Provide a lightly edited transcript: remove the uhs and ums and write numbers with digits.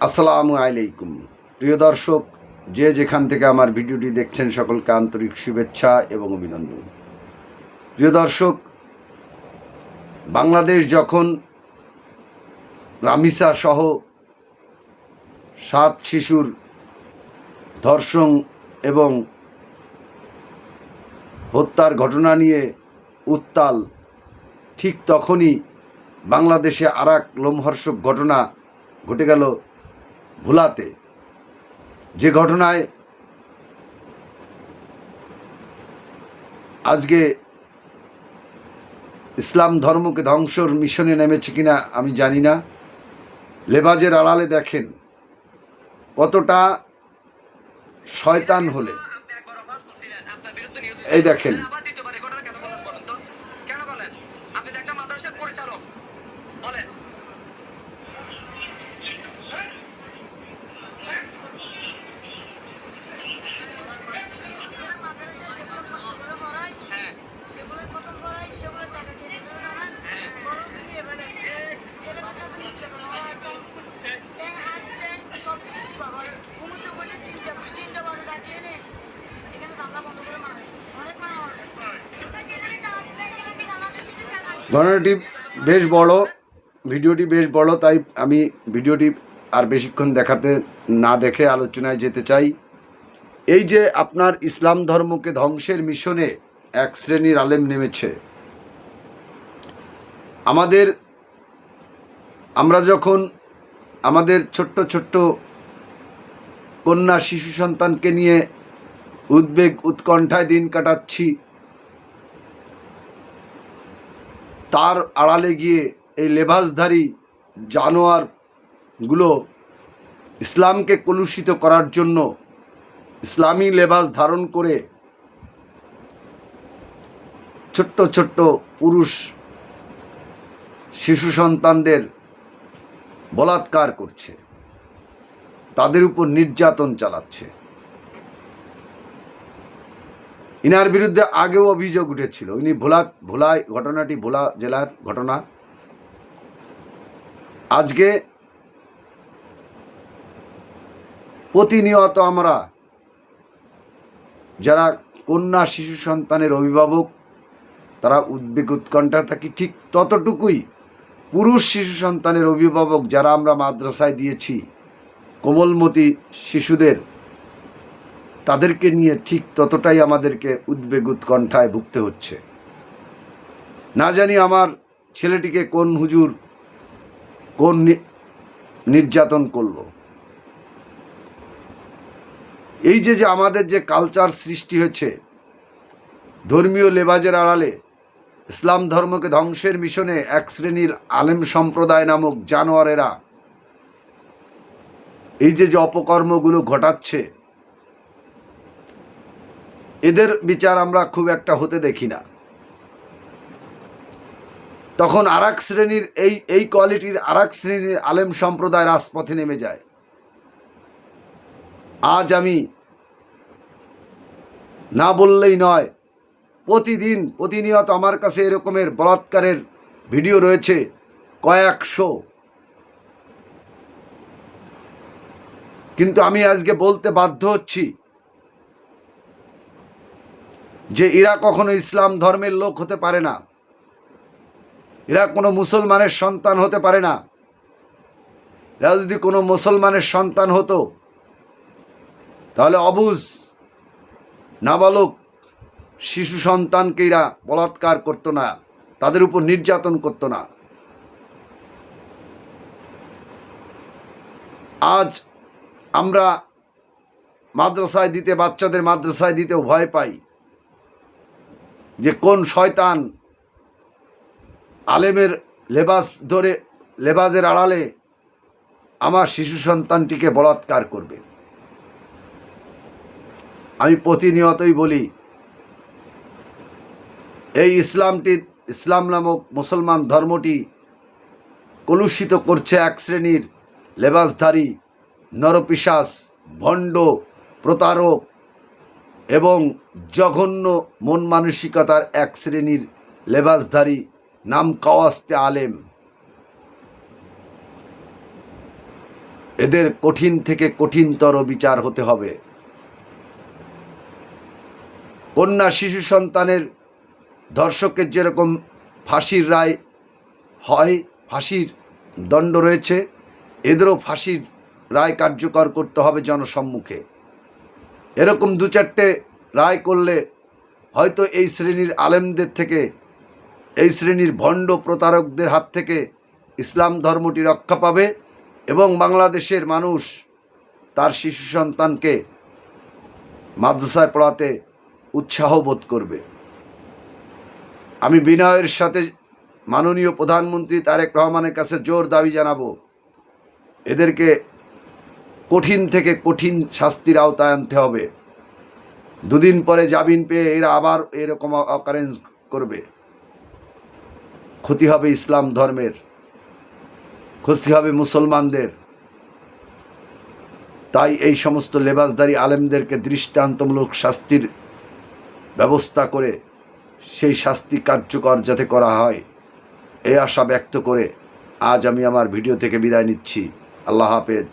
আসসালামু আলাইকুম প্রিয় দর্শক, যে যেখান থেকে আমার ভিডিওটি দেখছেন সকলকে আন্তরিক শুভেচ্ছা এবং অভিনন্দন। প্রিয় দর্শক, বাংলাদেশ যখন রামিসা সহ 7 শিশুর ধর্ষণ এবং হত্যার ঘটনা নিয়ে উত্তাল, ঠিক তখনই বাংলাদেশে আর এক লোমহর্ষক ঘটনা ঘটে গেল ভোলাতে, যে ঘটনায় আজকে ইসলাম ধর্মকে ধ্বংসর মিশনে নেমেছে কিনা আমি জানি না। লেবাজের আড়ালে দেখেন কতটা শয়তান হলে, এই দেখেন ঘটনাটি বেশ বড়, ভিডিওটি বেশ বড়, তাই আমি ভিডিওটি আর বেশিক্ষণ দেখাতে না দেখে আলোচনায় যেতে চাই। এই যে আপনার ইসলাম ধর্মকে ধ্বংসের মিশনে এক শ্রেণীর আলেম নেমেছে, আমরা যখন আমাদের ছোট্ট ছোট্ট কন্যা শিশু সন্তানকে নিয়ে উদ্বেগ উৎকণ্ঠায় দিন কাটাচ্ছি, তার আড়ালে গিয়ে এই লেবাসধারী জানোয়ারগুলো ইসলামকে কলুষিত করার জন্য ইসলামী লেবাস ধারণ করে ছোট্ট ছোট্ট পুরুষ শিশু সন্তানদের বলাৎকার করছে, তাদের উপর নির্যাতন চালাচ্ছে। ইনার বিরুদ্ধে আগেও অভিযোগ উঠেছিল। ইনি ভোলায় ঘটনাটি ভোলা জেলার ঘটনা। আজকে প্রতিনিয়ত আমরা যারা কন্যা শিশু সন্তানের অভিভাবক তারা উদ্বেগ উৎকণ্ঠা থাকি, ঠিক ততটুকুই পুরুষ শিশু সন্তানের অভিভাবক যারা আমরা মাদ্রাসায় দিয়েছি কোমলমতি শিশুদের, তাদেরকে নিয়ে ঠিক ততটাই আমাদেরকে উদ্বেগ উৎকণ্ঠায় ভুগতে হচ্ছে। না জানি আমার ছেলেটিকে কোন হুজুর কোন নির্যাতন করলো। এই যে আমাদের যে কালচার সৃষ্টি হয়েছে ধর্মীয় লেবাজের আড়ালে ইসলাম ধর্মকে ধ্বংসের মিশনে এক শ্রেণীর আলেম সম্প্রদায় নামক জানোয়ারেরা এই যে অপকর্মগুলো ঘটাচ্ছে, এদের বিচার আমরা খুব একটা হতে দেখি না। তখন আর এক শ্রেণীর এই কোয়ালিটির আর এক শ্রেণীর আলেম সম্প্রদায় রাজপথে নেমে যায়। আজ আমি না বললেই নয়, প্রতিনিয়ত আমার কাছে এরকমের বলাৎকারের ভিডিও রয়েছে কয়েকশো। কিন্তু আমি আজকে বলতে বাধ্য হচ্ছি যে এরা কখনো ইসলাম ধর্মের লোক হতে পারে না, এরা কোনো মুসলমানের সন্তান হতে পারে না। এরা যদি কোনো মুসলমানের সন্তান হতো তাহলে অবুঝ নাবালক শিশু সন্তানকে এরা বলাৎকার করতো না, তাদের উপর নির্যাতন করতো না। আজ আমরা মাদ্রাসায় দিতে, বাচ্চাদের মাদ্রাসায় দিতেও ভয় পাই যে কোন শয়তান আলেমের লেবাস ধরে লেবাজের আড়ালে আমার শিশু সন্তানটিকে বলাৎকার করবে। আমি প্রতিনিয়তই বলি, এই ইসলাম নামক মুসলমান ধর্মটি কলুষিত করছে এক শ্রেণীর লেবাসধারী নরপিশাচ, ভণ্ড, প্রতারক এবং জঘন্য মন মানসিকতার এক শ্রেণীর লেবাসধারী নাম কাওয়াস্তে আলেম। এদের কঠিন থেকে কঠিনতর বিচার হতে হবে। কন্যা শিশু সন্তানের ধর্ষকের যেরকম ফাঁসির রায় হয়, ফাঁসির দণ্ড রয়েছে, এদেরও ফাঁসির রায় কার্যকর করতে হবে জনসম্মুখে। এরকম দু চারটে রায় করলে হয়তো এই শ্রেণীর আলেমদের থেকে, এই শ্রেণীর ভণ্ড প্রতারকদের হাত থেকে ইসলাম ধর্মটি রক্ষা পাবে এবং বাংলাদেশের মানুষ তার শিশু সন্তানকে মাদ্রাসায় পড়াতে উৎসাহ বোধ করবে। আমি বিনয়ের সাথে মাননীয় প্রধানমন্ত্রী তারেক রহমানের কাছে জোর দাবি জানাবো, এদেরকে কঠিন থেকে কঠিন শাস্তির আওতায় আনতে হবে। দুদিন পরে জামিন পেয়ে এরা আবার এরকম অকারেন্স করবে। ক্ষতি হবে ইসলাম ধর্মের, ক্ষতি হবে মুসলমানদের। তাই এই সমস্ত লেবাসধারী আলেমদেরকে দৃষ্টান্তমূলক শাস্তির ব্যবস্থা করে সেই শাস্তি কার্যকর যাতে করা হয়, এই আশা ব্যক্ত করে আজ আমি আমার ভিডিও থেকে বিদায় নিচ্ছি। আল্লাহ হাফেজ।